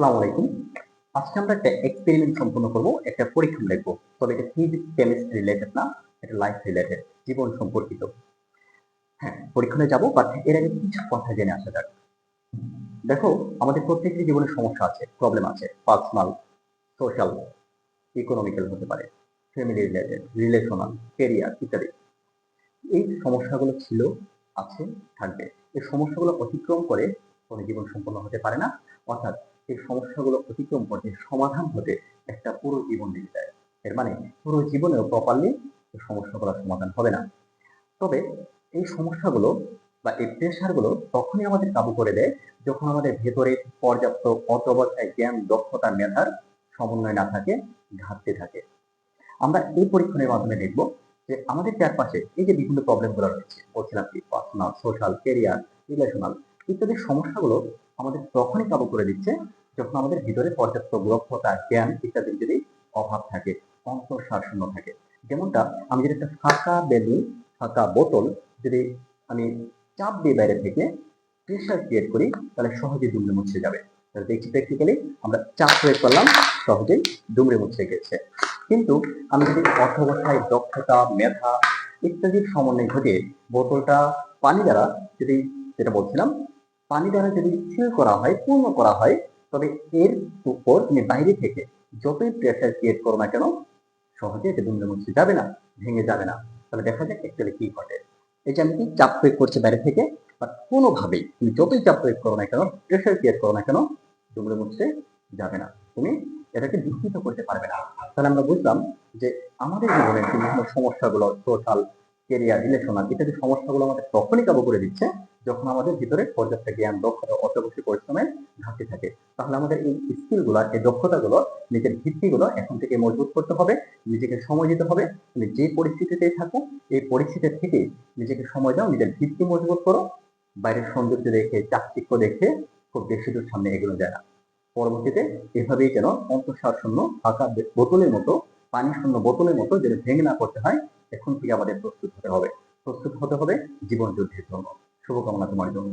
আসসালামু আলাইকুম। আজকে আমরা একটা এক্সপেরিমেন্ট সম্পন্ন করব, একটা পরীক্ষণ দেখব। তবে এটা ফিজিক্স কেমিস্ট্রি রিলেটেড না, এটা লাইফ রিলেটেড, জীবন সম্পর্কিত। হ্যাঁ, পরীক্ষণে যাব, বাট এর আগে কিছু কথা জেনে আসা যাক। দেখো, আমাদের প্রত্যেকের জীবনে সমস্যা আছে, প্রবলেম আছে, পার্সোনাল, সোশ্যাল, ইকোনমিক্যাল হতে পারে, ফ্যামিলি রিলেটেড, রিলেশনাল, ক্যারিয়ার ইত্যাদি। এই সমস্যাগুলো ছিল, আছে, থাকবে। এই সমস্যাগুলো অতিক্রম করে কোনো জীবন সম্পন্ন হতে পারে না। অর্থাৎ এই সমস্যাগুলো অতিক্রম করতে, সমাধান হতে একটা পুরো জীবন লেগে যায়। এর মানে পুরো জীবনেও প্রপারলি এই সমস্যাগুলোর সমাধান হবে না। তবে এই সমস্যাগুলো বা এই প্রেশারগুলো তখনই আমাদের কাবু করে দেয়, যখন আমাদের ভেতরে পর্যাপ্ত অধ্যবসায়, জ্ঞান, দক্ষতা, মেধার সমন্বয় না থাকে, ঘাটতি থাকে। আমরা এই পরীক্ষণের মাধ্যমে দেখব যে আমাদের চারপাশে এই যে বিভিন্ন প্রবলেম গুলো রয়েছে, বলছিলাম কি, পার্সোনাল, সোশ্যাল, ক্যারিয়ার, রিলেশনাল ইত্যাদি সমস্যাগুলো আমাদের তখনই কাবু করে দিচ্ছে, যখন আমাদের ভিতরে পর্যাপ্ত দক্ষতা, জ্ঞান ইত্যাদির যদি অভাব থাকে, অন্তঃসার শূন্য থাকে। যেমনটা আমি যদি একটা ফাঁকা বেলুন, ফাঁকা বোতল যদি আমি চাপ দিয়ে বাইরে থেকে প্রেশার ক্রিয়েট করি, তাহলে সহজে দুমড়ে মুচড়ে যাবে। তাহলে দেখছি প্র্যাকটিক্যালি আমরা চাপ প্রয়োগ করলাম, সহজেই দুমড়ে মুচড়ে গেছে। কিন্তু আমি যদি অধ্যবসায়, দক্ষতা, মেধা ইত্যাদির সমন্বয় ঘটিয়ে বোতলটা পানি দ্বারা যদি, যেটা বলছিলাম, পানি দ্বারা যদি ফিল করা হয়, পূর্ণ করা হয়, তবে এর উপর তুমি বাইরে থেকে যতই প্রেসার ক্রিয়েট করো না কেন, সহজে এটা দুমড়ে মুচড়ে যাবে না, ভেঙে যাবে না। তাহলে দেখা যাক অ্যাকচুয়ালি কি ঘটে। এই যে আমি কি চাপ প্রয়োগ করছি বাইরে থেকে, বাট কোনোভাবেই তুমি যতই চাপ প্রয়োগ করো না কেন, প্রেসার ক্রিয়েট করো না কেন, দুমড়ে মুচড়ে যাবে না, তুমি এটাকে বিকৃত করতে পারবে না। তাহলে আমরা বুঝলাম যে আমাদের জীবনের বিভিন্ন সমস্যাগুলো, সোশ্যাল, ক্যারিয়ার, রিলেশনাল ইত্যাদি সমস্যাগুলো আমাদের তখনই কাবু করে দিচ্ছে, যখন আমাদের ভিতরে পর্যাপ্ত জ্ঞান, দক্ষতা, অত্যবশ্যই পরিশ্রমের ঘাটতি থাকে। তাহলে আমাদের এই স্কিলগুলো, এই দক্ষতাগুলো, নিজের ভিত্তিগুলো এখন থেকে মজবুত করতে হবে, নিজেকে সময় দিতে হবে। তুমি যে পরিস্থিতিতেই থাকো, এই পরিস্থিতি থেকে নিজেকে সময় দাও, নিজের ভিত্তি মজবুত করো। বাইরের সৌন্দর্য দেখে, চাকচিক্য দেখে খুব বেশি দূর সামনে এগোনো যায় না। পরবর্তীতে এভাবেই যেন অন্তঃসার শূন্য ফাঁকা বোতলের মতো, পানি শূন্য বোতলের মতো যেন ভেঙে না করতে হয়, এখন থেকে আমাদের প্রস্তুত হতে হবে। প্রস্তুত হতে হবে জীবন যুদ্ধের জন্য। শুভকামনা তোমার জন্য।